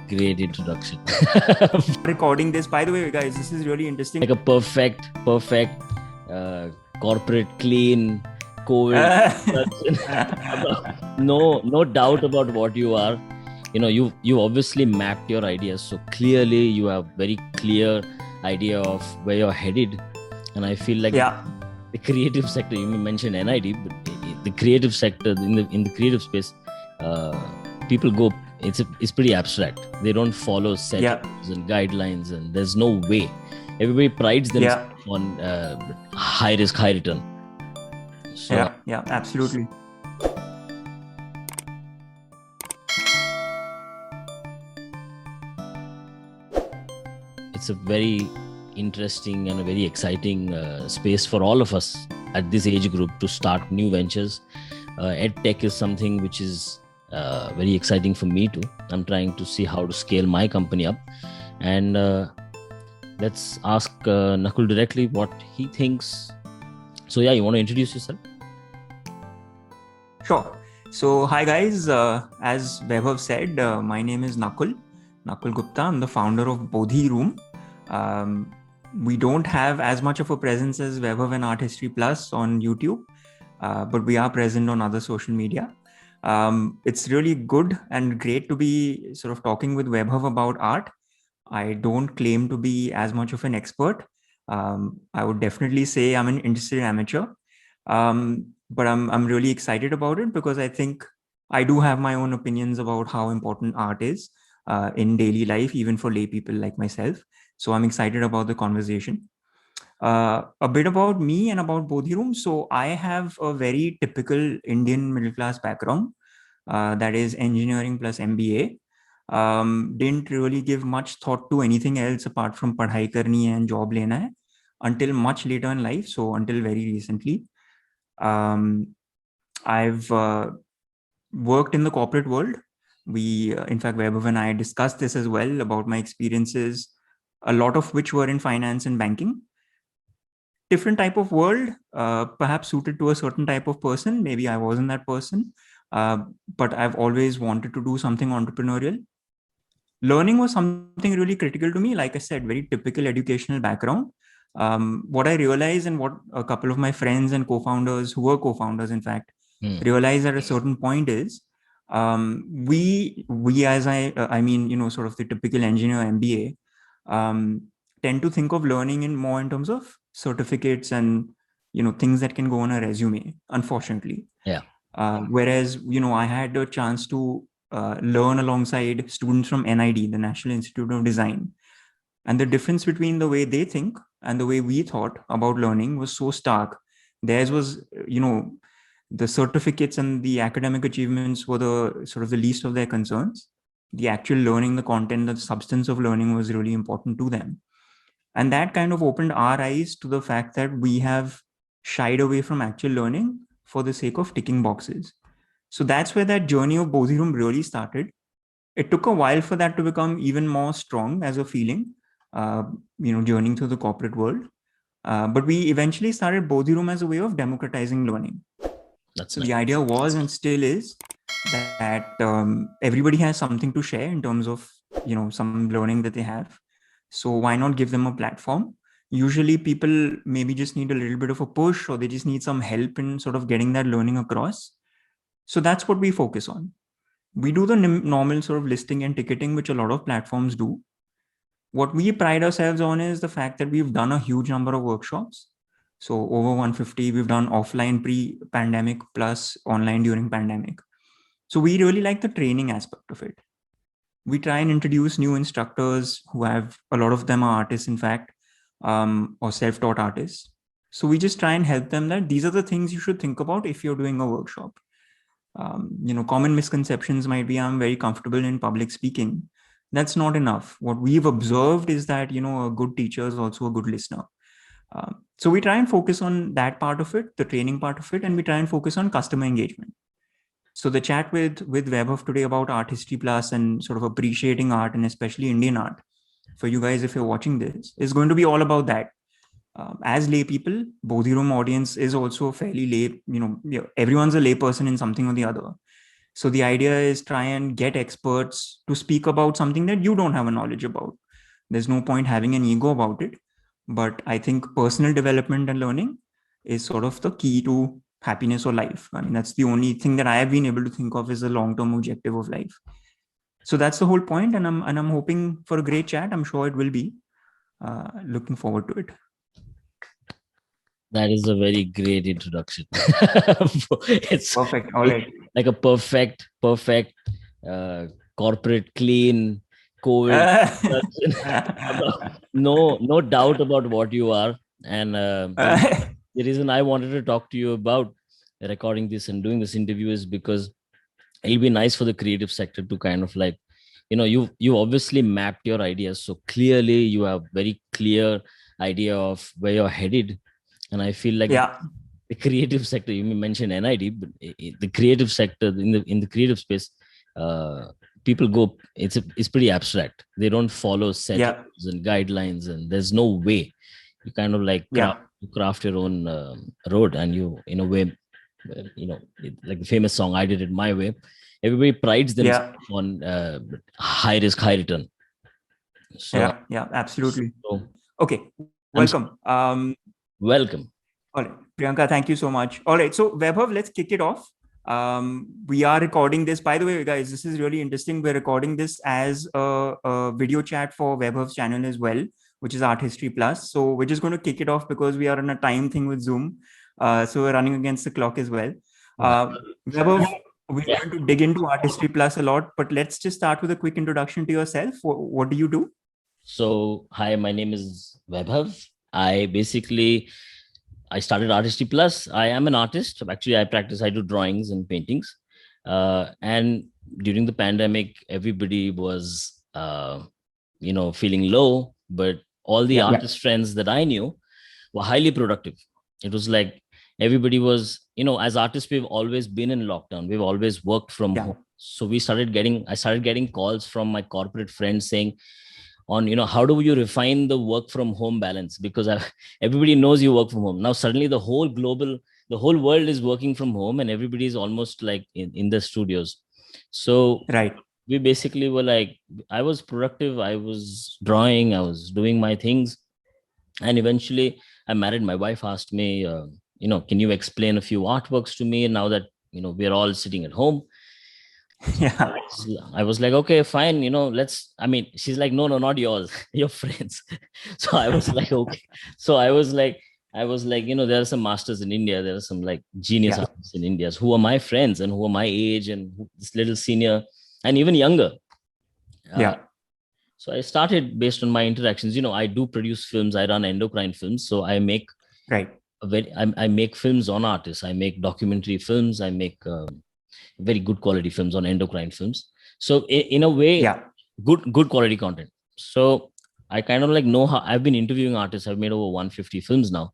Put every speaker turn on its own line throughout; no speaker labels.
Great introduction.
Recording this, by the way, guys, this is really interesting.
Like a perfect corporate clean COVID. No doubt about what you are. You obviously mapped your ideas, so clearly you have very clear idea of where you're headed. And I feel like the creative sector, you mentioned NID, but the creative sector, in the creative space, people go, it's pretty abstract. They don't follow set rules and guidelines, and there's no way. Everybody prides themselves on high risk, high return.
So, yeah, absolutely.
It's a very interesting and a very exciting space for all of us at this age group to start new ventures. EdTech is something which is very exciting for me too. I'm trying to see how to scale my company up, and let's ask Nakul directly what he thinks. So yeah, you want to introduce yourself?
Sure. So hi guys, as Vaibhav said, my name is Nakul Gupta. I'm the founder of Bodhiroom. We don't have as much of a presence as Webhub and ARTHISTORY Plus on YouTube, but we are present on other social media. It's really good and great to be sort of talking with Webhub about art. I don't claim to be as much of an expert. I would definitely say I'm an interested amateur, but I'm really excited about it because I think I do have my own opinions about how important art is in daily life, even for lay people like myself. So I'm excited about the conversation. A bit about me and about Bodhiroom. So I have a very typical Indian middle class background, that is engineering plus MBA. Didn't really give much thought to anything else apart from padhai karni and job lena hai until much later in life. So until very recently, I've worked in the corporate world. In fact, Vaibhav and I discussed this as well about my experiences, a lot of which were in finance and banking. Different type of world, perhaps suited to a certain type of person. Maybe I wasn't that person, but I've always wanted to do something entrepreneurial. Learning was something really critical to me. Like I said, very typical educational background. What I realized, and what a couple of my friends and co-founders, who were co-founders in fact, realized at a certain point is, we as I mean, sort of the typical engineer MBA, tend to think of learning in terms of certificates and things that can go on a resume, unfortunately. Whereas I had a chance to learn alongside students from NID, the National Institute of Design, and the difference between the way they think and the way we thought about learning was so stark. Theirs was the certificates and the academic achievements were the sort of the least of their concerns. The actual learning, the content, the substance of learning was really important to them. And that kind of opened our eyes to the fact that we have shied away from actual learning for the sake of ticking boxes. So that's where that journey of Bodhiroom really started. It took a while for that to become even more strong as a feeling, journeying through the corporate world. But we eventually started Bodhiroom as a way of democratizing learning. So the idea was and still is that everybody has something to share in terms of some learning that they have. So why not give them a platform? Usually people maybe just need a little bit of a push, or they just need some help in sort of getting that learning across. So that's what we focus on. We do the normal sort of listing and ticketing, which a lot of platforms do. What we pride ourselves on is the fact that we've done a huge number of workshops. So over 150, we've done offline pre-pandemic plus online during pandemic. So we really like the training aspect of it. We try and introduce new instructors who have, a lot of them are artists, in fact, or self-taught artists. So we just try and help them that these are the things you should think about if you're doing a workshop. Common misconceptions might be, I'm very comfortable in public speaking. That's not enough. What we've observed is that, a good teacher is also a good listener. So we try and focus on that part of it, the training part of it, and we try and focus on customer engagement. So the chat with Webhub today about ARTHISTORY Plus and sort of appreciating art, and especially Indian art, for you guys, if you're watching this, is going to be all about that. As lay people, Bodhiroom audience is also fairly lay, everyone's a lay person in something or the other. So the idea is try and get experts to speak about something that you don't have a knowledge about. There's no point having an ego about it. But I think personal development and learning is sort of the key to happiness or life. I mean, that's the only thing that I have been able to think of as a long-term objective of life. So that's the whole point, and I'm hoping for a great chat. I'm sure it will be. Looking forward to it.
That is a very great introduction. It's
perfect. All right.
Like a perfect corporate clean COVID. No doubt about what you are, and the reason I wanted to talk to you about recording this and doing this interview is because it'll be nice for the creative sector to kind of like, you obviously mapped your ideas so clearly. You have very clear idea of where you're headed, and I feel like the creative sector, you mentioned NID, but the creative sector, in the creative space, people go, it's pretty abstract. They don't follow set rules and guidelines, and there's no way. You kind of like craft your own road, and you, in a way, like the famous song, I Did It My Way. Everybody prides themselves on high risk, high return. So,
absolutely. Okay, welcome.
Welcome.
All right, Priyanka, thank you so much. All right, so Vaibhav, let's kick it off. We are recording this. By the way, guys, this is really interesting. We're recording this as a video chat for Vaibhav's channel as well, which is Art History Plus. So we're just going to kick it off because we are on a time thing with Zoom. So we're running against the clock as well. Vaibhav, we're going to dig into Art History Plus a lot, but let's just start with a quick introduction to yourself. What do you do?
So, hi, my name is Vaibhav. I started Artistry Plus. I am an artist. Actually, I do drawings and paintings. And during the pandemic, everybody was, feeling low, but all the artist friends that I knew were highly productive. It was like everybody was, as artists, we've always been in lockdown. We've always worked from home. So I started getting calls from my corporate friends saying, how do you refine the work from home balance? Because everybody knows you work from home. Now, suddenly the whole world is working from home, and everybody is almost like in the studios. So we basically were like, I was productive. I was drawing. I was doing my things. And eventually I married. My wife asked me, can you explain a few artworks to me now that, we're all sitting at home? I was like, okay, fine, she's like, no, not yours, your friends. So I was like, okay. So I was like, there are some masters in India, there are some like genius artists in India who are my friends and who are my age and this little senior and even younger. So I started based on my interactions. I do produce films, I run Endocrine Films, so I make I make films on artists. I make documentary films, I make very good quality films on Endocrine Films. So in a way, good quality content. So I kind of like know how I've been interviewing artists. I've made over 150 films now.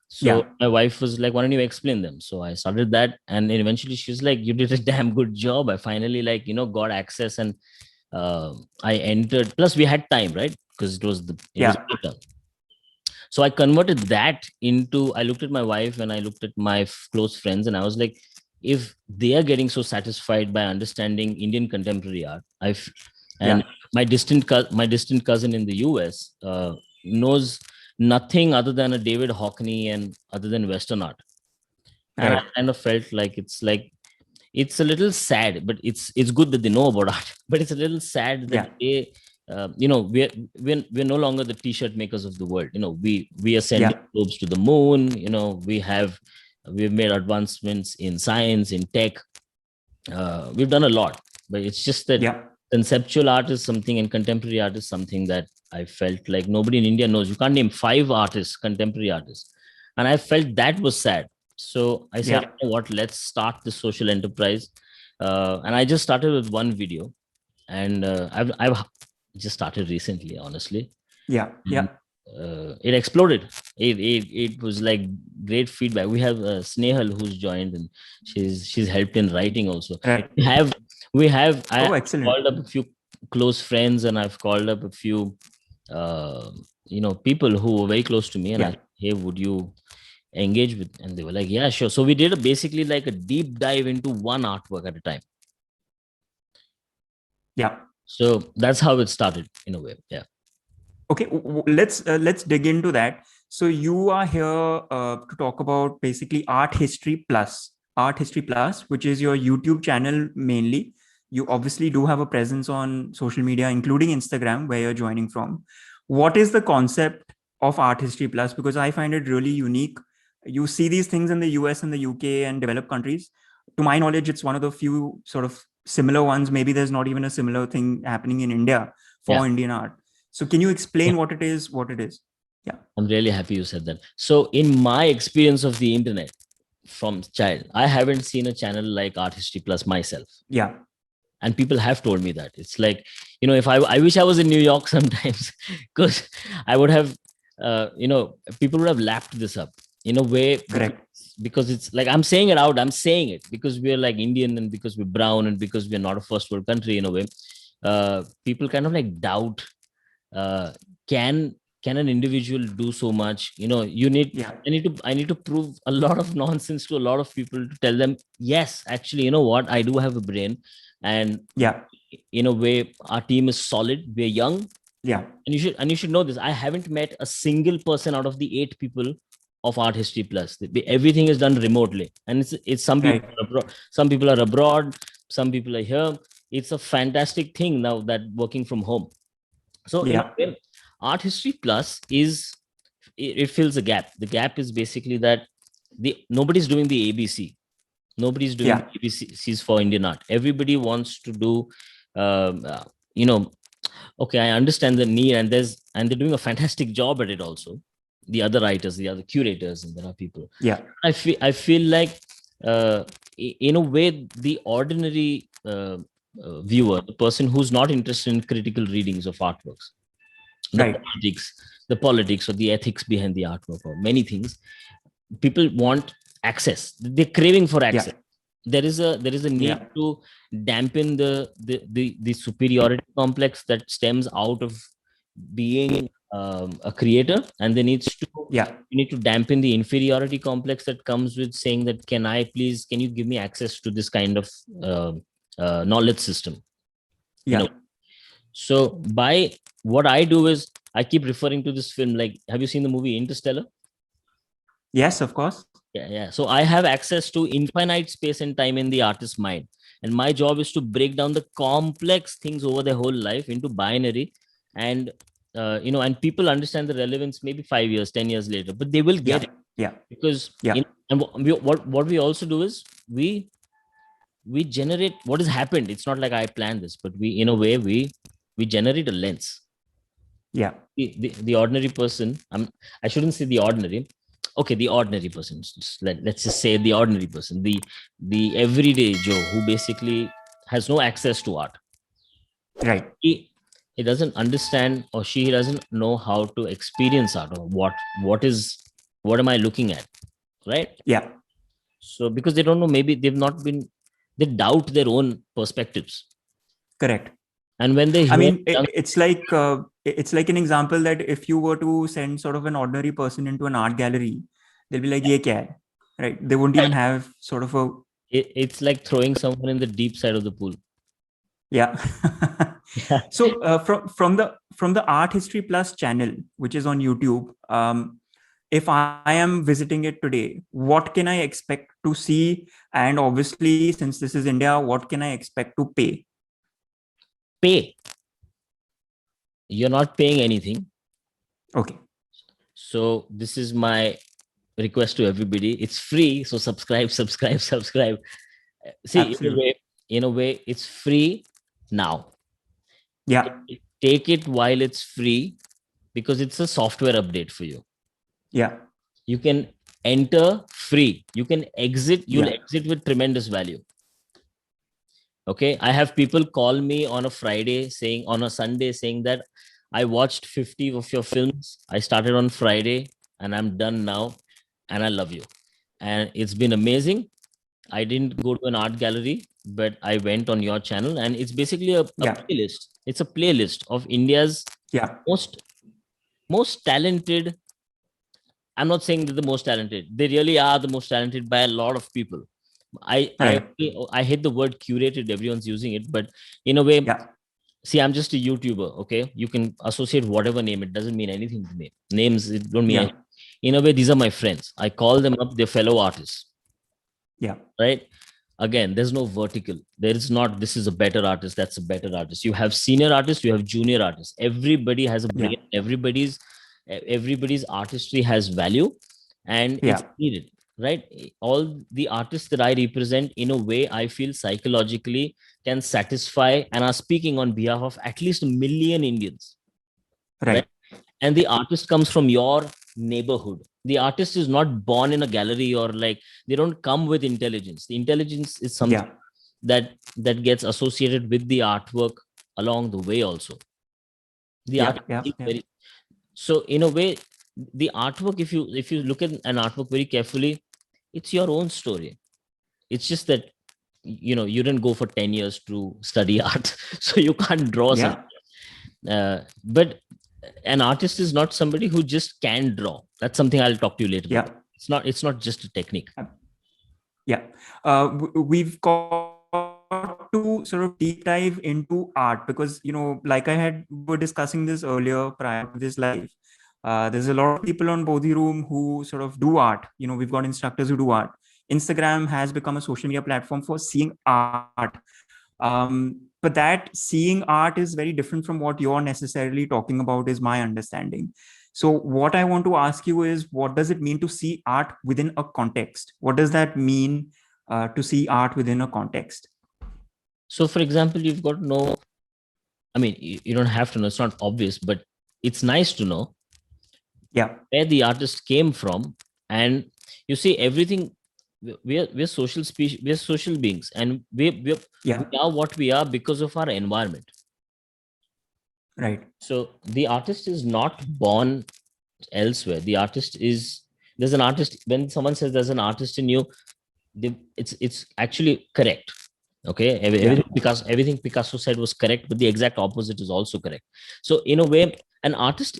So my wife was like, why don't you explain them? So I started that. And then eventually she's like, you did a damn good job. I finally got access, and I entered. Plus we had time, right? Because it was later. So I converted that into, I looked at my wife and I looked at my close friends, and I was like, if they are getting so satisfied by understanding Indian contemporary art, my distant cousin in the US knows nothing other than a David Hockney and other than Western art. And I kind of felt like it's a little sad, but it's good that they know about art. But it's a little sad that they, we're no longer the t-shirt makers of the world. We are sending globes to the moon. We've made advancements in science, in tech. We've done a lot, but it's just that conceptual art is something and contemporary art is something that I felt like nobody in India knows. You can't name 5 artists, contemporary artists. And I felt that was sad. So I said, you know what, let's start this social enterprise. And I just started with one video. And I've just started recently, honestly. It exploded. It was like great feedback. We have Snehal who's joined, and she's helped in writing also. We have I called up a few close friends, and I've called up a few people who were very close to me, and I said, hey, would you engage with? And they were like, yeah, sure. So we did basically like a deep dive into one artwork at a time.
Yeah.
So that's how it started in a way. Yeah.
Okay, let's dig into that. So you are here to talk about basically Art History Plus, which is your YouTube channel mainly. You obviously do have a presence on social media, including Instagram, where you're joining from. What is the concept of Art History Plus? Because I find it really unique. You see these things in the US and the UK and developed countries. To my knowledge, it's one of the few sort of similar ones. Maybe there's not even a similar thing happening in India
Yeah.
for Indian art. So can you explain what it is? Yeah.
I'm really happy you said that. So in my experience of the internet from child, I haven't seen a channel like Art History Plus myself.
Yeah.
And people have told me that. It's like, if I wish I was in New York sometimes, because I would have, people would have lapped this up in a way.
Correct.
Because it's like, I'm saying it out, I'm saying it because we're like Indian and because we're brown and because we're not a first world country in a way. People kind of like doubt, uh, can an individual do so much? You need,
Yeah.
I need to prove a lot of nonsense to a lot of people to tell them, yes, actually, you know what, I do have a brain. And
Yeah.
in a way, our team is solid, we're young.
Yeah.
And you should know this, I haven't met a single person out of the 8 people of Art History Plus. Everything is done remotely, and it's some people
Right.
are abroad, some people are abroad, some people are here. It's a fantastic thing now that working from home. So in a
Yeah.
way, Art History Plus it fills a gap. The gap is basically that nobody's doing the ABC. Nobody's doing
Yeah.
the ABCs for Indian art. Everybody wants to do, um, uh, you know, okay, I understand the need, and they're doing a fantastic job at it also. The other writers, the other curators, and there are people.
Yeah.
I feel like, uh, in a way, the ordinary viewer, the person who's not interested in critical readings of artworks, the
Right.
politics, or the ethics behind the artwork, or many things, people want access. They're craving for access.
Yeah.
There is a need
Yeah.
to dampen the superiority complex that stems out of being a creator, and
Yeah.
you need to dampen the inferiority complex that comes with saying that, can you give me access to this kind of uh, knowledge system, you know
Yeah.
so by what I do is, I keep referring to this film, like, have you seen the movie Interstellar?
Yes, of course.
Yeah. So I have access to infinite space and time in the artist's mind. And my job is to break down the complex things over their whole life into binary. And, and people understand the relevance maybe 5 years, 10 years later, but they will get
Yeah.
it.
Yeah.
Because,
Yeah.
and what we also do is we generate what has happened. It's not like I planned this, but in a way, we generate a lens.
Yeah.
The ordinary person, I shouldn't say the ordinary, okay, the ordinary person, let's just say the ordinary person, the everyday Joe who basically has no access to art.
Right.
He doesn't understand, or she doesn't know how to experience art, or what am I looking at, right?
Yeah.
So because they don't know, maybe they doubt their own perspectives.
Correct.
And when they
I
hear
mean, it's like an example that if you were to send sort of an ordinary person into an art gallery, they'll be like, "Ye kya hai?" Right? They won't even have sort of a
it's like throwing someone in the deep side of the pool.
yeah. So from the Art History Plus channel, which is on YouTube, if I am visiting it today, what can I expect to see? And obviously, since this is India, what can I expect to pay?
Pay, you're not paying anything.
Okay.
So this is my request to everybody. It's free, so subscribe, subscribe, subscribe. See,
Absolutely.
in a way, it's free now.
Yeah.
Take it while it's free, because it's a software update for you.
Yeah.
You can enter free. You can exit. You'll
Yeah.
exit with tremendous value. Okay, I have people call me on a Sunday saying that I watched 50 of your films. I started on Friday and I'm done now, and I love you. And it's been amazing. I didn't go to an art gallery, but I went on your channel, and it's basically a
Yeah.
playlist. It's a playlist of India's
Yeah.
most most talented. I'm not saying they're the most talented. They really are the most talented by a lot of people. I
Right.
I hate the word curated. Everyone's using it, but in a way,
Yeah.
See, I'm just a YouTuber. Okay, you can associate whatever name. It doesn't mean anything to me. Names, it don't mean anything. In a way, these are my friends. I call them up. They're fellow artists.
Yeah.
Right. Again, there's no vertical. There is not, this is a better artist, that's a better artist. You have senior artists, you have junior artists. Everybody has a brain. Everybody's artistry has value, and it's needed. Right. All the artists that I represent, in a way, I feel psychologically can satisfy and are speaking on behalf of at least 1 million Indians.
Right.
And the artist comes from your neighborhood. The artist is not born in a gallery, or like, they don't come with intelligence. The intelligence is something that gets associated with the artwork along the way also. The art very, so in a way, the artwork, if you look at an artwork very carefully, it's your own story. It's just that, you didn't go for 10 years to study art, so you can't draw something. But an artist is not somebody who just can draw. That's something I'll talk to you later about. It's not just a technique.
We've got to sort of deep dive into art, because like we're discussing this earlier prior to this live. There's a lot of people on Bodhiroom who sort of do art. We've got instructors who do art. Instagram has become a social media platform for seeing art. But that seeing art is very different from what you're necessarily talking about, is my understanding. So what I want to ask you is, what does it mean to see art within a context? What does that mean to see art within a context?
So, for example, you've got to know, I mean, you don't have to know, it's not obvious, but it's nice to know where the artist came from. And you see, everything, we're social species, we're social beings, and we are what we are because of our environment.
Right.
So the artist is not born elsewhere. The artist is, there's an artist. When someone says there's an artist in you, it's actually correct. Okay, everything Picasso said was correct, but the exact opposite is also correct. So in a way, an artist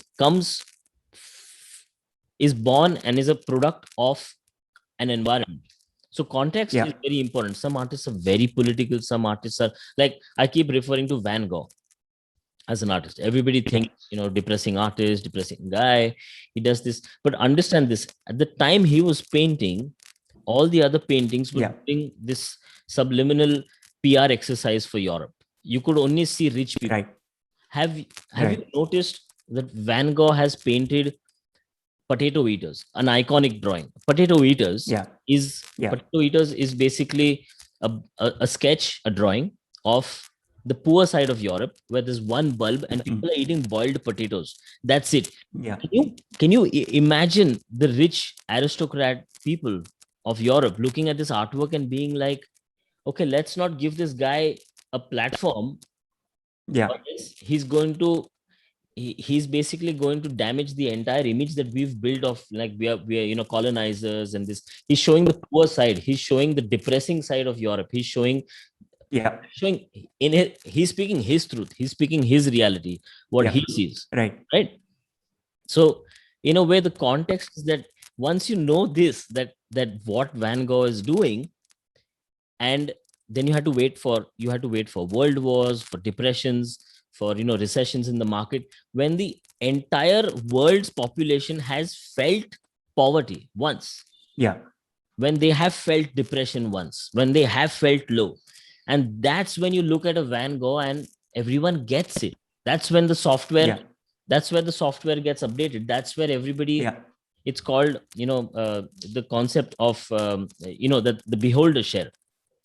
is born and is a product of an environment. So context is very important. Some artists are very political. Some artists are, like, I keep referring to Van Gogh as an artist. Everybody thinks, depressing artist, depressing guy. He does this, but understand this: at the time he was painting, all the other paintings were doing this subliminal PR exercise for Europe. You could only see rich people.
Right.
Have you noticed that Van Gogh has painted Potato Eaters, an iconic drawing? Potato Eaters is basically a sketch, a drawing of the poor side of Europe, where there's one bulb and people are eating boiled potatoes. That's it. Can you imagine the rich aristocrat people of Europe looking at this artwork and being like, okay, let's not give this guy a platform. He's basically going to damage the entire image that we've built of, like, we are colonizers, and this. He's showing the poor side. He's showing the depressing side of Europe. He's showing he's speaking his truth. He's speaking his reality, what he sees. Right. So in a way, the context is that once you know this, that what Van Gogh is doing, and then you had to wait for world wars, for depressions, for recessions in the market, when the entire world's population has felt poverty once, when they have felt depression once, when they have felt low. And that's when you look at a Van Gogh and everyone gets it. That's when the software that's where the software gets updated. That's where everybody it's called the concept of the beholder share,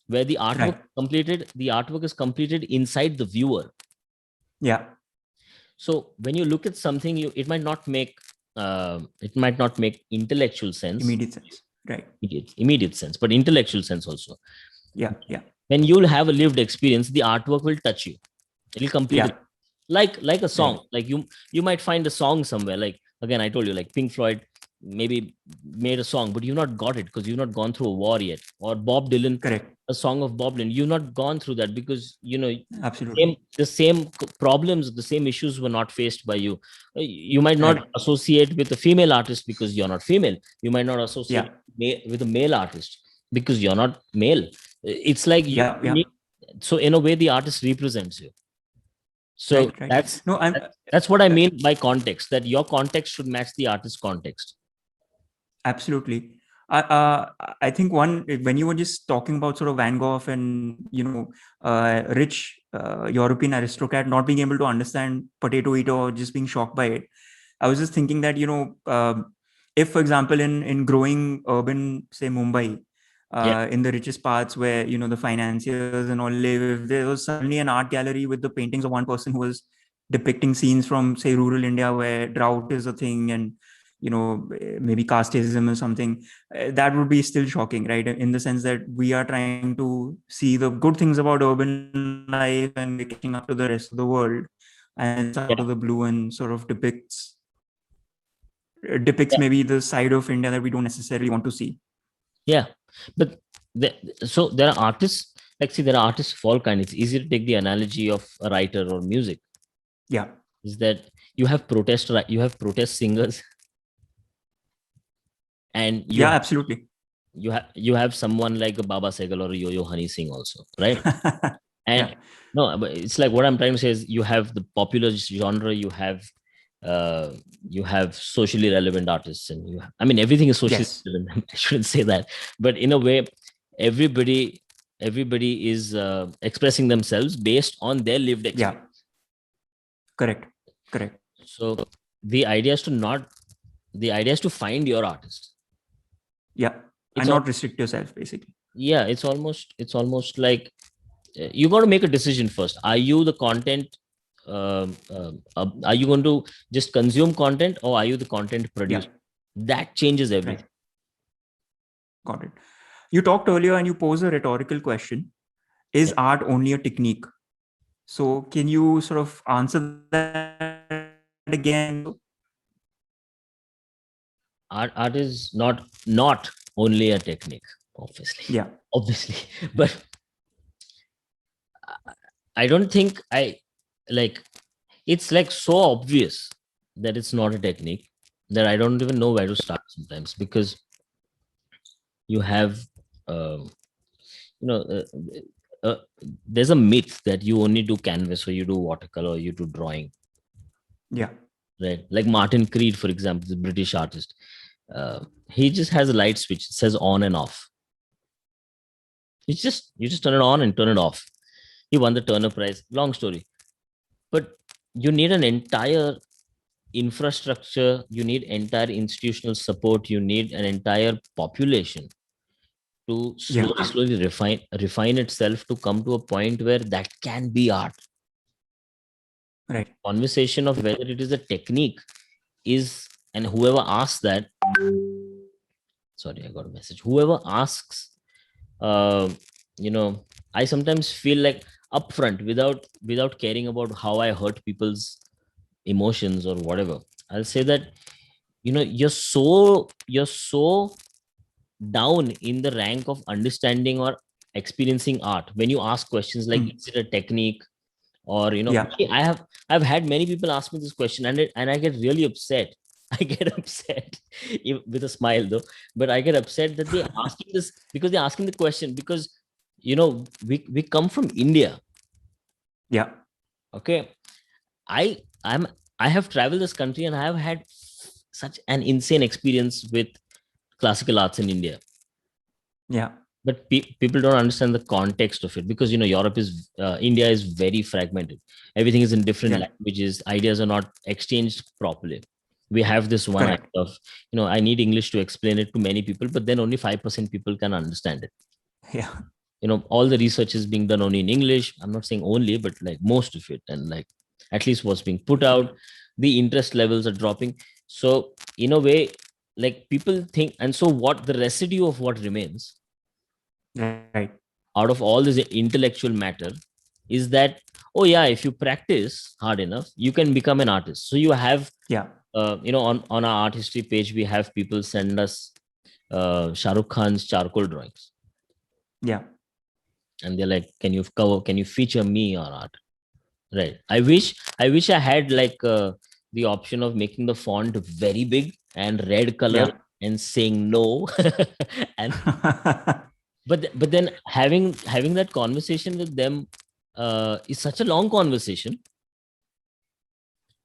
where the artwork is completed inside the viewer. So when you look at something, it might not make intellectual sense,
immediate sense, right?
Immediate sense, but intellectual sense also. When you'll have a lived experience, the artwork will touch you. It'll complete it. Like a song. Like you might find a song somewhere. Like, again, I told you, like Pink Floyd maybe made a song, but you've not got it because you've not gone through a war yet. Or Bob Dylan, a song of Bob Dylan, you've not gone through that because
absolutely
the same problems, the same issues were not faced by you. You might not associate with a female artist because you're not female. You might not associate with a male artist because you're not male. It's like so in a way, the artist represents you. So
Right. No,
that's what I mean by context, that your context should match the artist's context.
Absolutely. I think when you were just talking about sort of Van Gogh and, rich European aristocrat not being able to understand potato eater or just being shocked by it, I was just thinking that, if, for example, in growing urban, say Mumbai,
Yeah.
in the richest parts where, the financiers and all live, if there was suddenly an art gallery with the paintings of one person who was depicting scenes from, say, rural India where drought is a thing, and maybe casteism or something, that would be still shocking, right? In the sense that we are trying to see the good things about urban life and we're catching up to the rest of the world, and it's out
Yeah.
of the blue and sort of depicts
Yeah.
maybe the side of India that we don't necessarily want to see.
Yeah. But so there are artists, like, see, there are artists of all kinds. It's easy to take the analogy of a writer or music.
Yeah.
Is that you have protest singers, and
Yeah, absolutely.
you have someone like a Baba Sehgal or a Yo-Yo Honey Singh also, right?
Yeah.
And no, but it's like, what I'm trying to say is, you have the popular genre, you have socially relevant artists, and I mean, everything is socially
Yes.
relevant. I shouldn't say that, but in a way, everybody is expressing themselves based on their lived
Yeah.
experience.
Correct.
So the idea is to not the idea is to find your artist.
Yeah.
It's
And
all
not restrict yourself, basically.
Yeah, it's almost like, you got to make a decision first. Are you the content, are you going to just consume content, or are you the content
Yeah.
producer? That changes
Right.
everything.
Got it. You talked earlier and you posed a rhetorical question. Is
Yeah.
art only a technique? So can you sort of answer that again?
Art is not only a technique, obviously.
Yeah.
Obviously. But I don't think I like it's like so obvious that it's not a technique, that I don't even know where to start sometimes, because you have um, you know there's a myth that you only do canvas, or you do watercolor, or you do drawing,
Yeah.
right? Like Martin Creed, for example, the British artist, he just has a light switch. It says on and off. You just turn it on and turn it off. He won the Turner Prize. Long story. But you need an entire infrastructure, you need entire institutional support, you need an entire population to
Yeah.
slowly refine itself to come to a point where that can be art.
Right.
Conversation of whether it is a technique is, and whoever asks that, sorry, I got a message, whoever asks, uh, you know I sometimes feel like, upfront, without caring about how I hurt people's emotions or whatever, I'll say that, you're so down in the rank of understanding or experiencing art when you ask questions like,
Mm.
is it a technique? Or,
Yeah.
I've had many people ask me this question, and I get really upset. I get upset with a smile, though, but I get upset that they're asking this, because they're asking the question, because we come from India.
Yeah.
Okay. I i'm i have traveled this country, and I have had such an insane experience with classical arts in India.
Yeah.
But people don't understand the context of it, because Europe is India is very fragmented. Everything is in different
Yeah.
languages. Ideas are not exchanged properly. We have this one
Correct.
idea of, I need English to explain it to many people, but then only 5% people can understand it.
Yeah.
All the research is being done only in English. I'm not saying only, but like most of it, and like at least what's being put out, the interest levels are dropping. So in a way, like, people think, and so what the residue of what remains
Right.
out of all this intellectual matter is that, oh yeah, if you practice hard enough, you can become an artist. So you have,
Yeah.
on our art history page, we have people send us Shah Rukh Khan's charcoal drawings,
Yeah.
and they're like, can you feature me or art? Right. I wish I had like the option of making the font very big and red color
Yeah.
and saying no. And but then having that conversation with them is such a long conversation,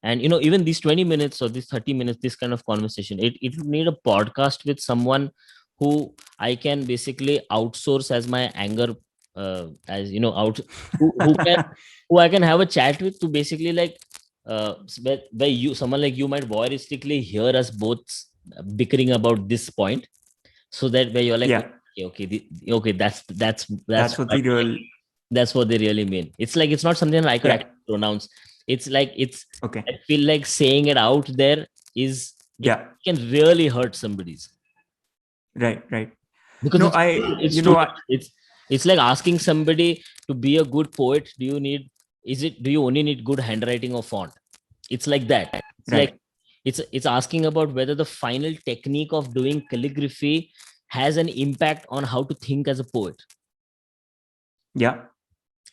And even these 20 minutes or these 30 minutes, this kind of conversation, it would need a podcast with someone who I can basically outsource as my anger, as out, who I can have a chat with, to basically like, where you, someone like you, might voyeuristically hear us both bickering about this point, so that where you're like,
Yeah,
okay, that's
that's what the real.
that's what they really mean. It's like, it's not something that I could
Yeah.
actually pronounce. It's like,
Okay.
I feel like saying it out there is, it
Yeah.
can really hurt somebody's,
Right. Right.
because
No,
it's too much. It's like asking somebody to be a good poet. Do you only need good handwriting or font? It's like that. It's like,
right.
it's asking about whether the final technique of doing calligraphy has an impact on how to think as a poet.
Yeah.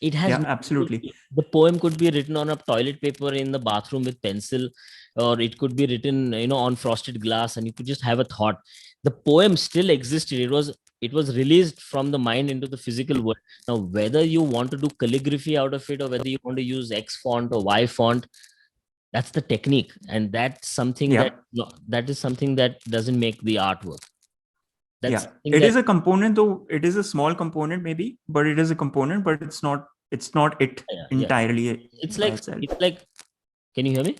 It has
Yeah.
nothing to
Absolutely.
do. The poem could be written on a toilet paper in the bathroom with pencil, or it could be written, on frosted glass, and you could just have a thought. The poem still existed. It was released from the mind into the physical world. Now, whether you want to do calligraphy out of it, or whether you want to use X font or Y font, that's the technique, and that's something that,
Yeah.
no, that is something that doesn't make the artwork. That's
Yeah.
something
It
that,
is a component, though. It is a small component, maybe, but it is a component. But it's not. It's not it
yeah, yeah.
entirely
It's
by
like,
itself.
can you hear me?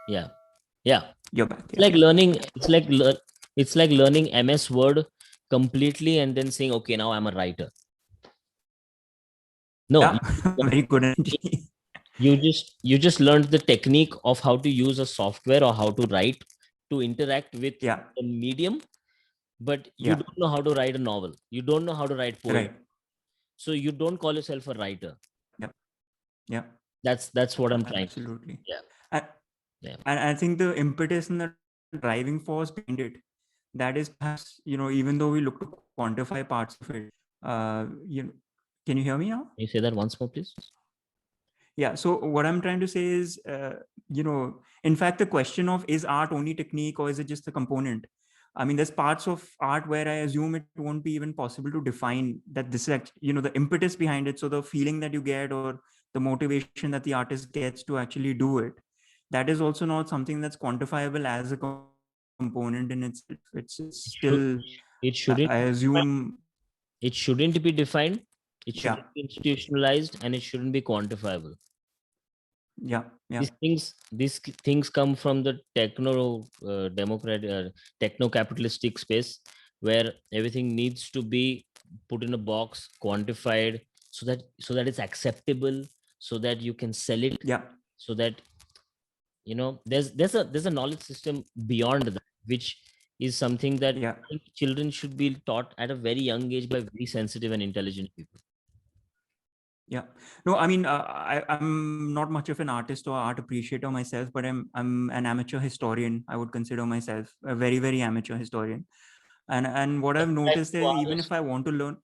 Yeah, yeah.
You're back.
It's
Yeah.
like learning. It's like learning MS Word completely, and then saying, okay, now I'm a writer. No,
Yeah. Very good analogy.
you just learned the technique of how to use a software, or how to write, to interact with
Yeah.
the medium, but you
Yeah.
don't know how to write a novel. You don't know how to write poetry.
Right.
So you don't call yourself a writer.
Yeah. Yeah.
That's what I'm trying.
Absolutely.
Yeah,
And,
yeah,
and I think the impetus and the driving force behind it, that is perhaps, even though we look to quantify parts of it, can you hear me now?
can you say that once more, please?
Yeah. So what I'm trying to say is, in fact, the question of, is art only technique or is it just a component? I mean, there's parts of art where I assume it won't be even possible to define that this is the impetus behind it. So the feeling that you get, or the motivation that the artist gets to actually do it, that is also not something that's quantifiable as a component in itself. It's
it
still,
should it
I
shouldn't
assume,
it shouldn't be defined, it
yeah,
shouldn't be institutionalized, and it shouldn't be quantifiable.
yeah, yeah,
These things come from the techno capitalistic space, where everything needs to be put in a box, quantified, so that it's acceptable, so that you can sell it,
yeah,
so that, there's a knowledge system beyond that, which is something that
yeah.
I think children should be taught at a very young age by very sensitive and intelligent people.
Yeah. No, I mean, I'm not much of an artist or art appreciator myself, but I'm an amateur historian. I would consider myself a very, very amateur historian. And what I've
Subscribe
noticed
to
is, even if
artist.
I want to learn,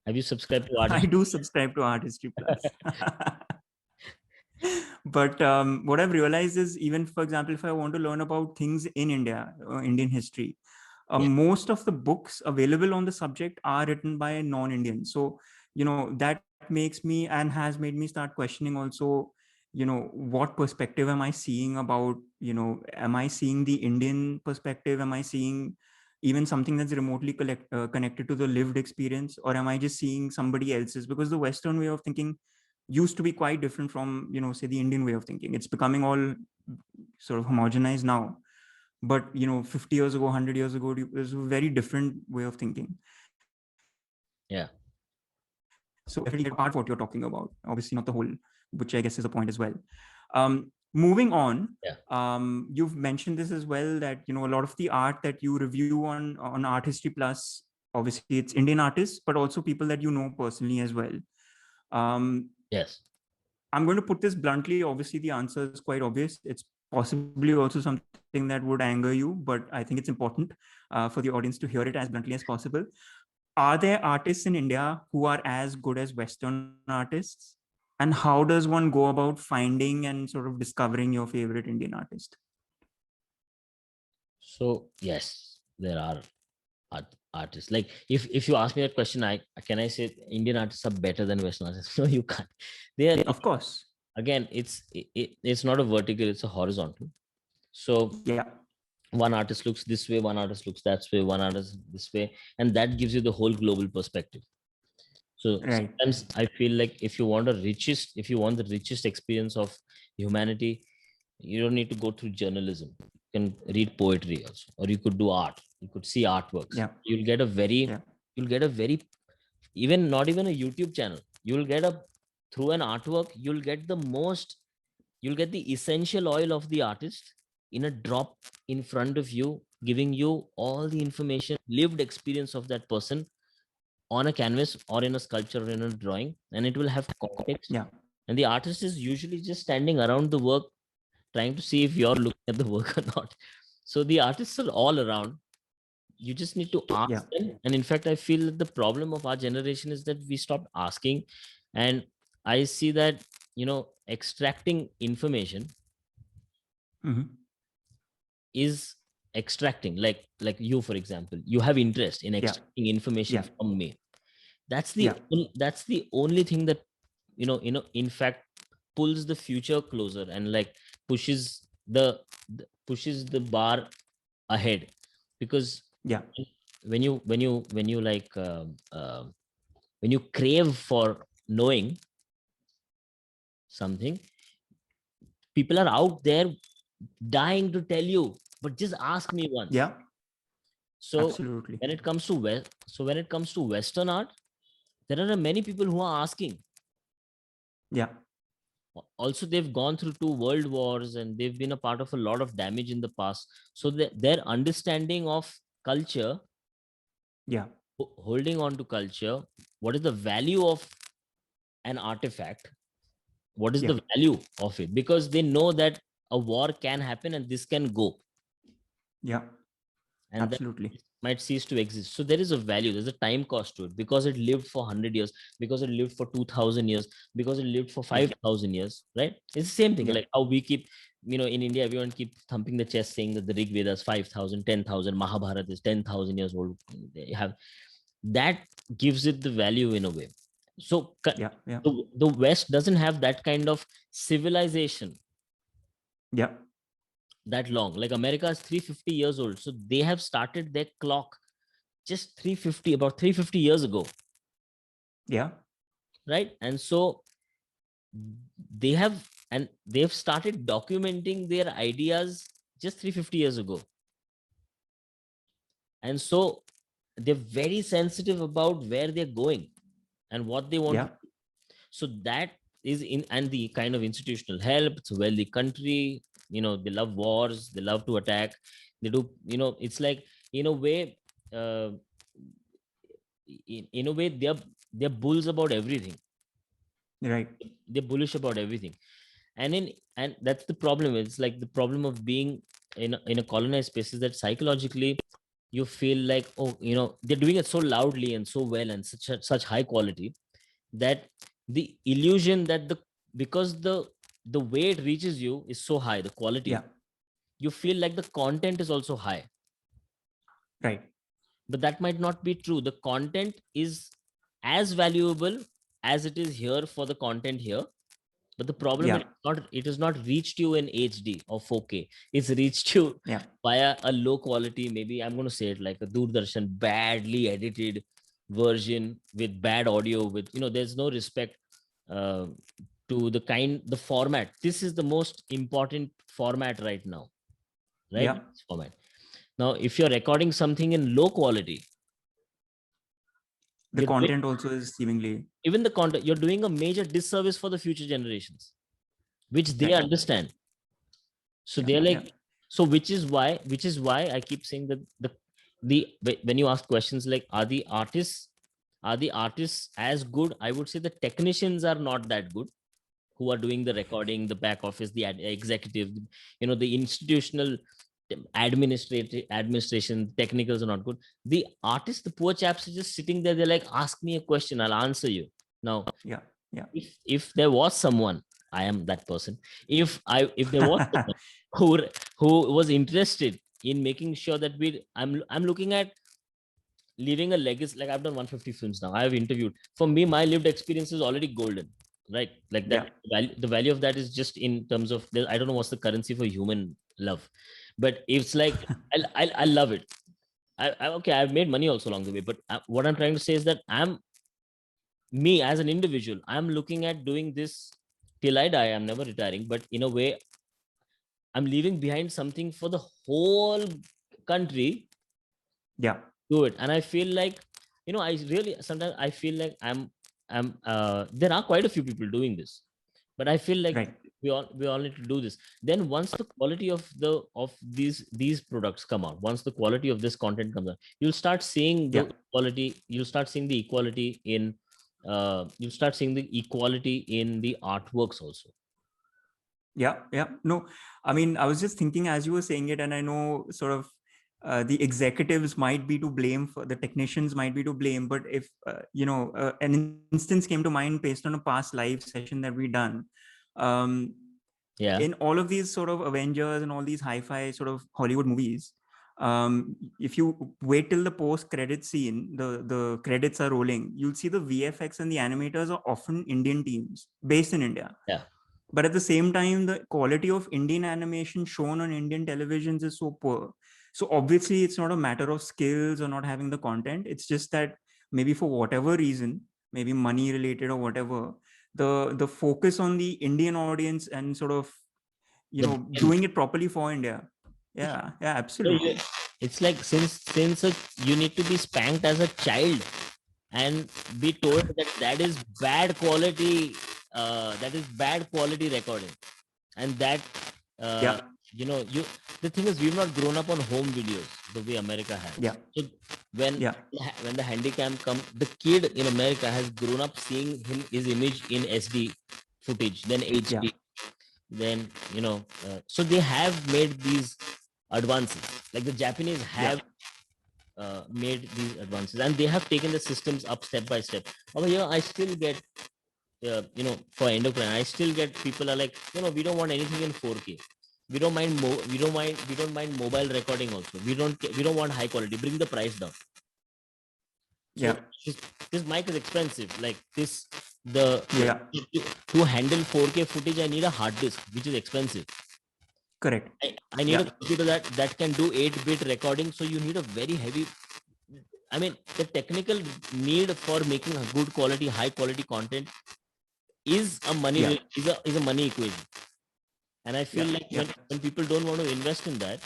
Have you subscribed to
I
artist?
do subscribe to Art History Plus. But what I've realized is, even for example, if I want to learn about things in India, Indian history,
Yeah,
most of the books available on the subject are written by non-Indians. So, that makes me and has made me start questioning also, what perspective am I seeing about, am I seeing the Indian perspective? Am I seeing even something that's remotely connected to the lived experience? Or am I just seeing somebody else's? Because the Western way of thinking used to be quite different from, say, the Indian way of thinking. It's becoming all sort of homogenized now, but 50 years ago, 100 years ago, it was a very different way of thinking. So
yeah,
definitely get part of what you're talking about, obviously not the whole, which I guess is a point as well. Moving on,
yeah,
you've mentioned this as well, that a lot of the art that you review on Art History Plus, obviously it's Indian artists, but also people that you know personally as well. um,
yes.
I'm going to put this bluntly. Obviously, the answer is quite obvious. It's possibly also something that would anger you, but I think it's important for the audience to hear it as bluntly as possible. Are there artists in India who are as good as Western artists? And how does one go about finding and sort of discovering your favorite Indian artist?
So yes, there are artists. Like, if you ask me that question, I say Indian artists are better than Western artists. No, you can't. They are
Of course.
again, it's not a vertical, it's a horizontal. So
Yeah.
one artist looks this way, one artist looks that way, one artist this way, and that gives you the whole global perspective. So
Right.
sometimes I feel like if you want the richest experience of humanity, you don't need to go through journalism. You can read poetry also, or you could do art. You could see artworks.
Yeah. Yeah.
You'll get a very, even not even a YouTube channel. You'll get a, through an artwork, you'll get the essential oil of the artist in a drop in front of you, giving you all the information, lived experience of that person on a canvas or in a sculpture or in a drawing, and it will have context.
Yeah.
And the artist is usually just standing around the work, trying to see if you're looking at the work or not. So the artists are all around. You just need to
Yeah.
ask them. And in fact, I feel that the problem of our generation is that we stopped asking. And I see that, extracting information
Mm-hmm.
is extracting, like you, for example, you have interest in
Yeah.
extracting information
Yeah.
from me. That's the
Yeah.
that's the only thing that, in fact, pulls the future closer and like pushes the bar ahead. Because
Yeah.
when you like when you crave for knowing something, people are out there dying to tell you, but just ask me once.
Yeah.
So
Absolutely.
when it comes to Western art, there are many people who are asking.
Yeah.
Also, they've gone through 2 world wars and they've been a part of a lot of damage in the past. So their understanding of culture,
Yeah.
holding on to culture, what is the value of an artifact, what is
Yeah.
the value of it, because they know that a war can happen and this can go,
Yeah.
and that
Absolutely.
might cease to exist. So there is a value, there's a time cost to it, because it lived for 100 years, because it lived for 2000 years, because it lived for
Yeah.
5000 years, right? It's the same thing,
Yeah.
like how we keep, in India, everyone keep thumping the chest saying that the Rig Vedas 5000, 10,000, Mahabharata is 10,000 years old. They have that, gives it the value in a way. So
Yeah. Yeah.
the West doesn't have that kind of civilization
Yeah.
that long. Like America is 350 years old, so they have started their clock just 350, about 350 years ago,
Yeah.
right? And so they've started documenting their ideas just 350 years ago. And so they're very sensitive about where they're going and what they want to
Yeah.
do. So that is in, and the kind of institutional help. It's a wealthy country, they love wars, they love to attack, they do, it's like, in a way, uh, in a way, they're bulls about everything.
Right.
They're bullish about everything. And that's the problem. It's like the problem of being in a colonized space is that psychologically you feel like, oh, they're doing it so loudly and so well and such high quality, that the illusion that because the way it reaches you is so high, the quality,
Yeah.
you feel like the content is also high.
Right.
But that might not be true. The content is as valuable as it is here for the content here. But the problem is
Yeah.
not, it has not reached you in HD or 4K. It's reached you
Yeah.
via a low quality, maybe I'm going to say it like a Doordarshan badly edited version with bad audio, with, there's no respect uh, to the format. This is the most important format right now, right?
Yeah.
This format. Now, if you're recording something in low quality,
The
you're doing,
content also is seemingly
even the content, you're doing a major disservice for the future generations, which they
right.
understand. So
Yeah.
they're
Yeah.
like, so which is why I keep saying that the when you ask questions like, are the artists as good, I would say the technicians are not that good, who are doing the recording, the back office, the executive, the institutional administration technicals are not good. The artists, the poor chaps, are just sitting there, they're like, ask me a question, I'll answer you. Now,
Yeah. Yeah.
if there was someone, I am that person. If there was someone who who was interested in making sure that I'm looking at leaving a legacy. Like, I've done 150 films now, I have interviewed. For me, my lived experience is already golden. right? Like
Yeah.
that the value of that is just in terms of I don't know what's the currency for human love, but it's like I love it. Okay, I've made money also along the way, but what I'm trying to say is that me as an individual, I'm looking at doing this till I die. I'm never retiring, but in a way, I'm leaving behind something for the whole country
Yeah.
do it. And I feel like, I really sometimes I feel like there are quite a few people doing this, but I feel like
Right.
we all need to do this. Then once the quality of these products come out, once the quality of this content comes out,
Yeah.
you'll start seeing the equality in you'll start seeing the equality in the artworks also.
Yeah. Yeah. No, I mean, I was just thinking as you were saying it, and I know sort of the executives might be to blame, for the technicians might be to blame, but if an instance came to mind based on a past live session that we done. um,
Yeah,
in all of these sort of Avengers and all these hi-fi sort of Hollywood movies, if you wait till the post-credit scene, the credits are rolling, you'll see the VFX and the animators are often Indian teams based in India.
yeah,
But at the same time, the quality of Indian animation shown on Indian televisions is so poor. So obviously, it's not a matter of skills or not having the content. It's just that maybe for whatever reason, maybe money related or whatever, the focus on the Indian audience and sort of
the
doing it properly for India. Yeah, yeah, absolutely.
it's like you need to be spanked as a child and be told that that is bad quality, recording, and that uh,
Yeah,
you the thing is we've not grown up on home videos the way America
yeah,
has. So when
yeah,
when the handicam come, the kid in America has grown up seeing his image in SD footage, then
yeah,
HD, then so they have made these advances. Like the Japanese
yeah,
have made these advances, and they have taken the systems up step by step. Over here I still get for endocrine, I still get people are like, we don't want anything in 4K. We don't mind we don't mind mobile recording also. We don't want high quality. Bring the price down. So
yeah,
this mic is expensive. Like this, the
yeah.
to handle 4K footage, I need a hard disk, which is expensive.
Correct.
I need a
Yeah,
computer that can do 8-bit recording. So you need a very heavy. I mean, the technical need for making a good quality, high quality content is a
yeah,
money equation. And I feel
yeah,
like
yeah.
when people don't want to invest in that,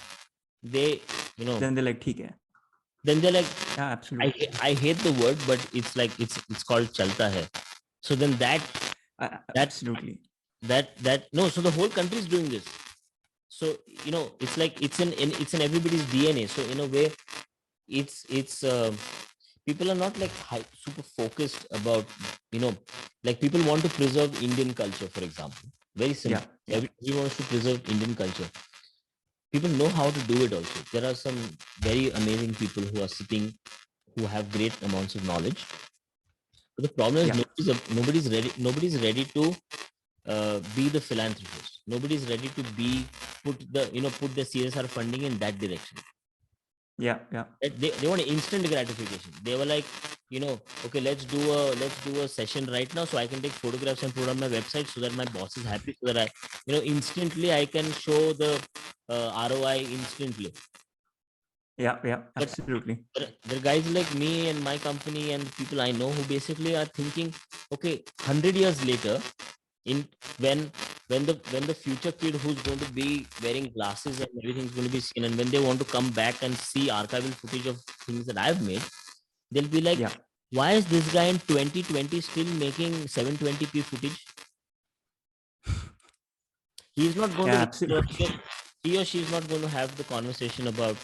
they
Then they're like, "ठीक है."
then they're like,
Yeah, absolutely.
I hate the word, but it's like it's called chalta hai. So then that
Absolutely.
no, so the whole country is doing this. So it's like it's in everybody's DNA. So in a way, it's people are not like super focused about like people want to preserve Indian culture, for example. Very
Yeah,
simple.
yeah,
Everybody wants to preserve Indian culture. People know how to do it also. There are some very amazing people who are sitting, who have great amounts of knowledge. But the problem is
yeah,
nobody's ready to be the philanthropist. Nobody's ready to be put the CSR funding in that direction.
yeah, yeah,
They want instant gratification. They were like, okay, let's do a session right now so I can take photographs and put on my website so that my boss is happy, so that I instantly I can show the ROI instantly.
yeah, yeah.
But
Absolutely.
there are guys like me and my company and people I know who basically are thinking, okay, 100 years later, in when when the future kid who's going to be wearing glasses and everything's going to be seen, and when they want to come back and see archival footage of things that I've made, they'll be like,
Yeah,
why is this guy in 2020 still making 720p footage? He's not going
yeah,
to
absolutely.
he or she is not going to have the conversation about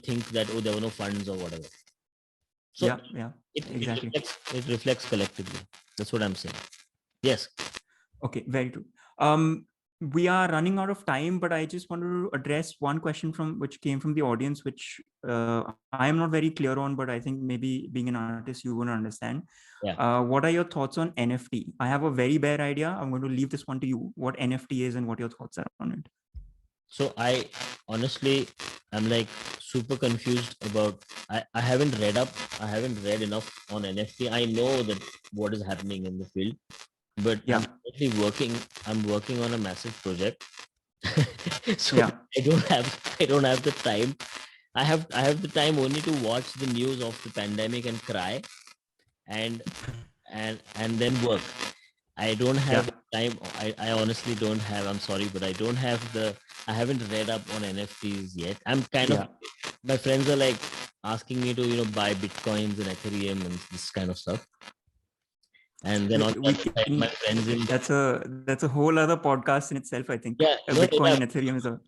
think that, oh, there were no funds or whatever. So
Yeah, yeah,
it, it
exactly.
reflects it reflects collectively. That's what I'm saying. Yes.
Okay, very true. Um, we are running out of time, but I just wanted to address one question from which came from the audience, which I am not very clear on, but I think maybe being an artist, you won't understand.
Yeah.
What are your thoughts on NFT? I have a very bare idea. I'm going to leave this one to you. What NFT is and what your thoughts are on it.
So I honestly, I'm like super confused about. I haven't read up. I haven't read enough on NFT. I know that what is happening in the field. but
Yeah.
I'm currently working on a massive project. So
Yeah.
I don't have the time. I have the time only to watch the news of the pandemic and cry, and then work. I don't
Yeah.
have time. I honestly don't have. I'm sorry, but I haven't read up on NFTs yet. I'm kind of,
Yeah.
my friends are like asking me to, buy Bitcoins and Ethereum and this kind of stuff. And then on the
We
other side, my
can,
friends in,
that's a whole other podcast in itself, I think.
yeah, no,
Bitcoin
yeah,
and Ethereum is a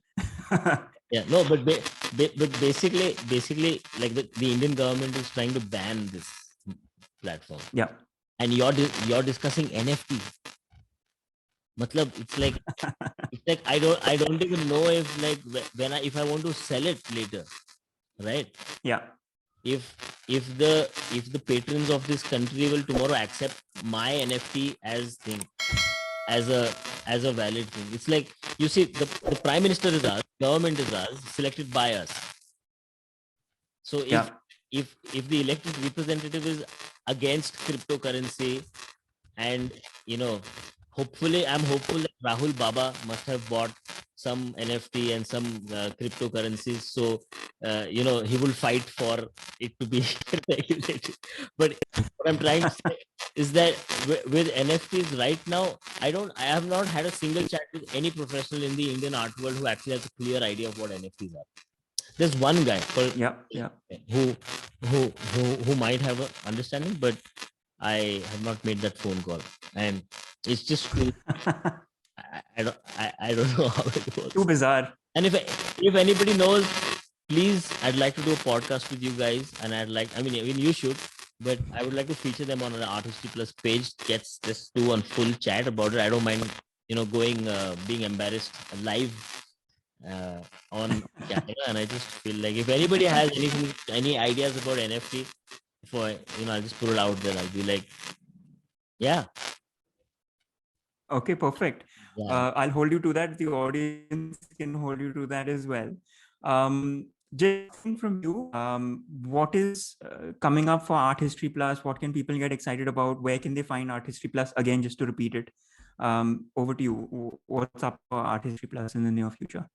yeah, no, but basically, like the Indian government is trying to ban this platform,
yeah.
and you're discussing NFT. Matlab, it's like I don't even know if, like, when if I want to sell it later, right?
Yeah.
if if the patrons of this country will tomorrow accept my NFT as thing, as a valid thing. It's like, you see, the prime minister is us, government is us, selected by us. So
Yeah.
if the elected representative is against cryptocurrency, and hopefully, I'm hopeful that Rahul Baba must have bought some NFT and some cryptocurrencies, so he will fight for it to be regulated. But what I'm trying to say is that with NFTs right now, I have not had a single chat with any professional in the Indian art world who actually has a clear idea of what NFTs are. There's one guy
Yeah. Yeah.
who who might have an understanding, but I have not made that phone call, and it's just too. I don't know how it
Too
works.
bizarre.
And if anybody knows, please, I'd like to do a podcast with you guys, and I mean you should, but I would like to feature them on an Artistry Plus page. Gets this do on full chat about it. I don't mind, going being embarrassed live on camera, and I just feel like if anybody has any ideas about NFT, for I'll just put it out there. I'll be like, yeah,
Okay, perfect.
yeah.
I'll hold you to that. The audience can hold you to that as well. Just last thing from you. What is coming up for Art History Plus? What can people get excited about? Where can they find Art History Plus? Again, just to repeat it. Over to you. What's up for Art History Plus in the near future?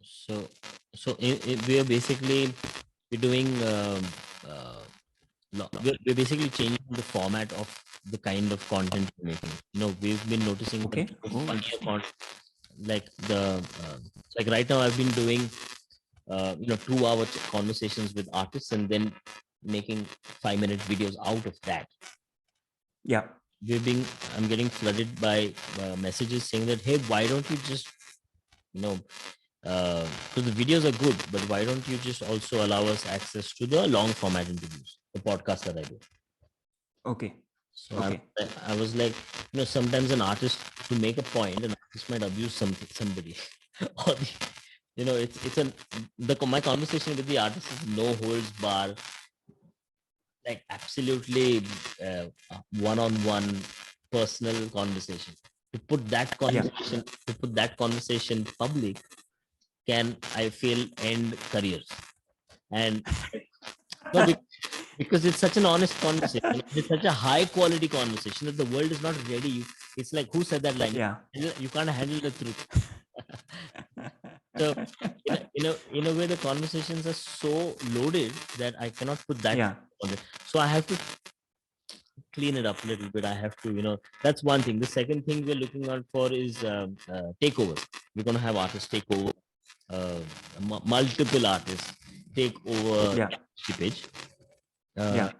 So we are basically we're doing we're basically changing the format of the kind of content we're making. We've been noticing that
Okay. Oh,
funnier
interesting.
content, like like right now I've been doing 2-hour conversations with artists, and then making 5-minute videos out of that.
Yeah.
I'm getting flooded by messages saying that, hey, why don't you just, you know so the videos are good, but why don't you just also allow us access to the long format interviews, the podcast that I do?
Okay.
So
Okay.
I was like, sometimes an artist, to make a point, an artist might abuse somebody, or it's my conversation with the artist is no holds bar, like absolutely one-on-one personal conversation. To put that
Yeah.
conversation public can, I feel, end careers. And no, because it's such an honest conversation. It's such a high quality conversation that the world is not ready. It's like, who said that line?
Yeah.
You can't handle the truth. So in a way, the conversations are so loaded that I cannot put that
Yeah.
on it. So I have to clean it up a little bit. I have to, that's one thing. The second thing we're looking out for is takeovers. We're going to have artists take over, multiple artists take over
Yeah.
the page. Uh,
Yeah.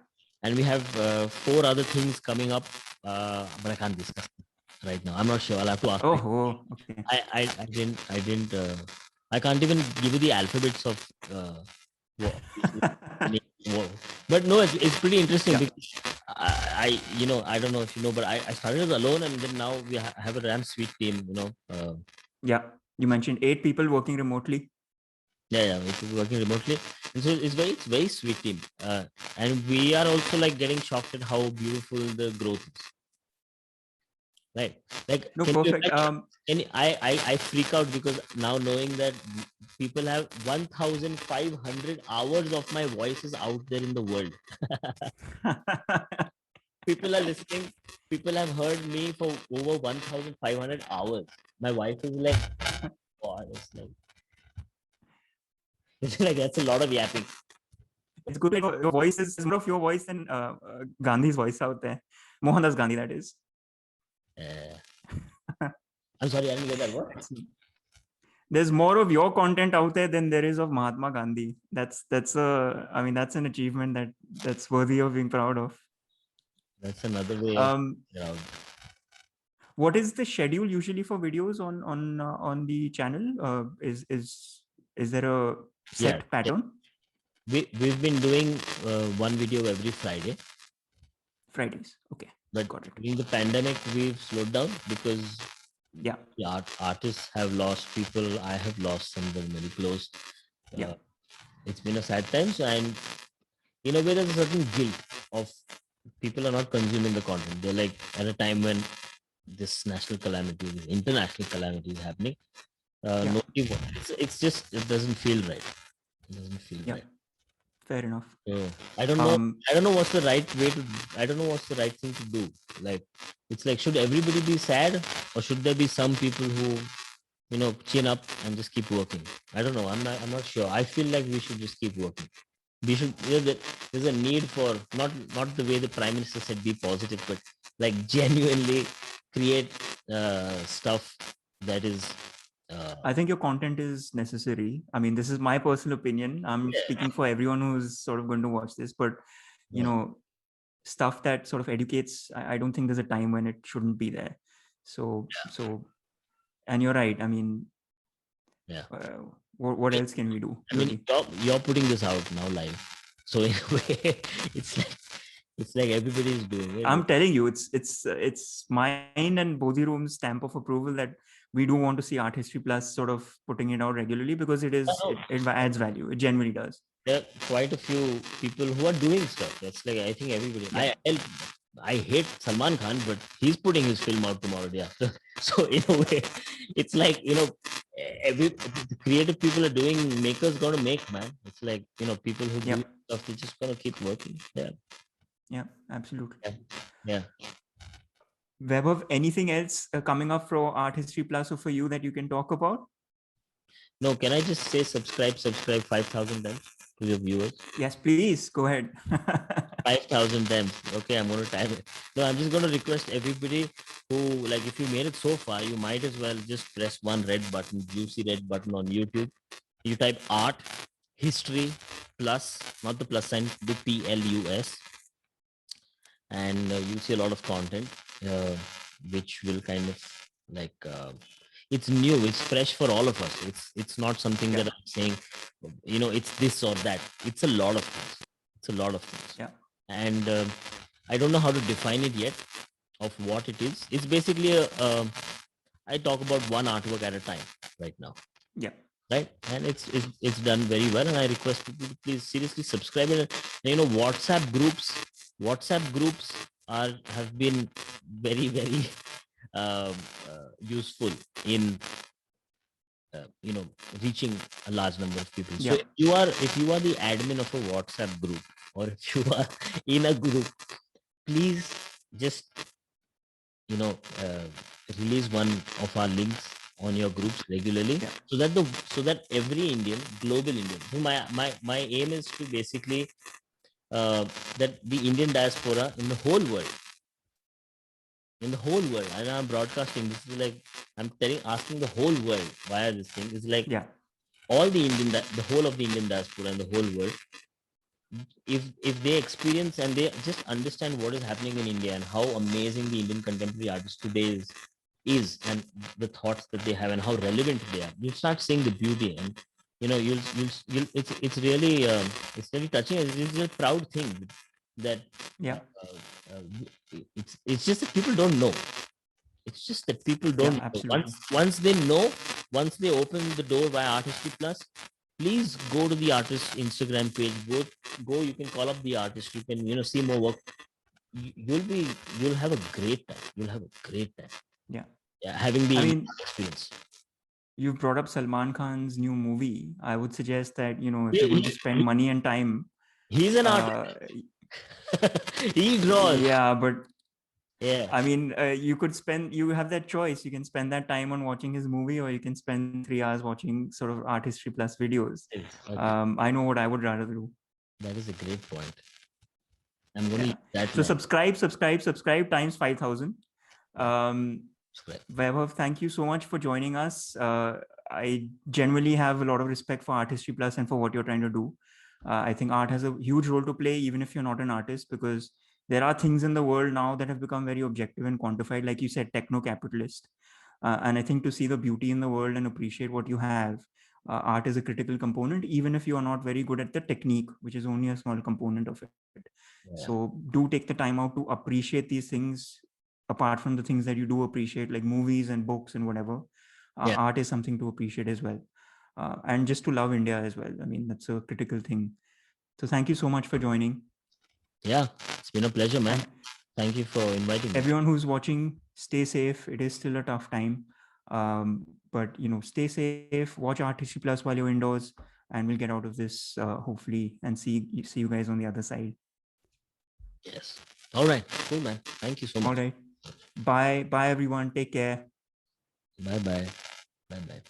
and we have 4 other things coming up, but I can't discuss right now. I'm not sure. I'll have to ask.
Oh. Oh. Okay.
I didn't. I can't even give you the alphabets of. But no, it's pretty interesting
Yeah.
because I don't know if you know, but I started alone, and then now we have a damn sweet team.
Yeah. You mentioned 8 people working remotely.
Yeah, it's working remotely, and so it's very sweet team, and we are also like getting shocked at how beautiful the growth is. Right, like,
No,
can you
perfect.
imagine? I freak out because now knowing that people have 1,500 hours of my voices out there in the world. People are listening. People have heard me for over 1,500 hours. My wife is like, God, it's like that's a lot of yapping.
It's good. Like your voice is more of your voice than Gandhi's voice out there. Mohandas Gandhi, that is.
I'm sorry, I didn't get that word.
There's more of your content out there than there is of Mahatma Gandhi. That's an achievement that's worthy of being proud of.
That's another way of
What is the schedule usually for videos on the channel? Is there a set pattern?
We've been doing one video every Friday.
Fridays, okay.
But
got it.
In the pandemic, we've slowed down because
the
artists have lost people. I have lost somebody very close. It's been a sad time. So, and in a way, there's a certain guilt of people are not consuming the content. They're like at a time when this national calamity, this international calamity is happening. Nobody wants, it's just, it doesn't feel right. It doesn't feel right.
Fair enough.
So I don't know. I don't know what's the right way to. I don't know what's the right thing to do. Like, it's like, should everybody be sad, or should there be some people who, chin up and just keep working? I don't know. I'm not sure. I feel like we should just keep working. We should. There's a need for not the way the Prime Minister said, be positive, but like genuinely create stuff that is.
I think your content is necessary. I mean, this is my personal opinion. I'm speaking for everyone who's sort of going to watch this, but stuff that sort of educates, I don't think there's a time when it shouldn't be there. So, and you're right. I mean, what else can we do?
I mean, you're putting this out now live, so in a way, it's like everybody is doing it.
I'm telling you, it's mine and Bodhiroom's stamp of approval that we do want to see Art History Plus sort of putting it out regularly, because it adds value. It genuinely does.
There are quite a few people who are doing stuff. That's like, I think everybody. I hate Salman Khan, but he's putting his film out tomorrow day after. So in a way, it's like, the creative people are doing, makers gonna make, man. It's like, people who do stuff, they're just gonna keep working.
Yeah, absolutely.
Yeah.
Vaibhav, anything else coming up for Art History Plus or for you that you can talk about?
No, can I just say subscribe 5,000 times to your viewers?
Yes, please go ahead.
5,000 times. Okay, I'm going to type it. No, I'm just going to request everybody who, like, if you made it so far, you might as well just press one red button, juicy red button on YouTube. You type Art History Plus, not the plus sign, the PLUS, and you'll see a lot of content, which will kind of like. It's new, it's fresh for all of us. It's not something that I'm saying, it's this or that. It's a lot of things. And I don't know how to define it yet of what it is. It's basically I talk about one artwork at a time right now. Right, and it's done very well, and I request people to please seriously subscribe. And WhatsApp groups have been very, very useful in reaching a large number of people. So if you are the admin of a WhatsApp group, or if you are in a group, please just release one of our links on your groups regularly, so that every Indian, global Indian. So my aim is to basically that the Indian diaspora in the whole world, and I'm broadcasting this, is like, I'm asking the whole world via this thing, is like, all the whole of the Indian diaspora and the whole world, if they experience and they just understand what is happening in India and how amazing the Indian contemporary artist today is, and the thoughts that they have and how relevant they are, you start seeing the beauty, and you'll it's really touching. It's a proud thing that it's just that people don't know. It's just that people don't know. Once they know, once they open the door via Art History Plus, please go to the artist Instagram page. Go. You can call up the artist. You can see more work. You'll have a great time. You'll have a great time. Having the experience.
You brought up Salman Khan's new movie. I would suggest that if you're going to spend money and time,
he's an artist. He draws.
Yeah, but
Yeah.
I mean, you have that choice. You can spend that time on watching his movie, or you can spend 3 hours watching sort of art history plus videos.
Okay.
I know what I would rather do.
That is a great point. I'm going to
Yeah.
use that
So
now.
subscribe times 5,000.
Yeah. Subscribe.
Vaibhav, thank you so much for joining us. I genuinely have a lot of respect for Art History Plus and for what you're trying to do. I think art has a huge role to play, even if you're not an artist, because there are things in the world now that have become very objective and quantified, like you said, techno-capitalist. And I think to see the beauty in the world and appreciate what you have, art is a critical component, even if you are not very good at the technique, which is only a small component of it.
Yeah.
So do take the time out to appreciate these things, apart from the things that you do appreciate, like movies and books and whatever.
Yeah.
Art is something to appreciate as well. And just to love India as well. I mean, that's a critical thing. So thank you so much for joining.
Yeah. It's been a pleasure, man.
And
Thank you for inviting me.
everyone who's watching, stay safe. It is still a tough time. But stay safe, watch Art History Plus while you're indoors, and we'll get out of this hopefully, and see you guys on the other side.
Yes. All right. Cool, man. Thank you so much.
All right. Bye everyone. Take care.
Bye bye. Bye bye.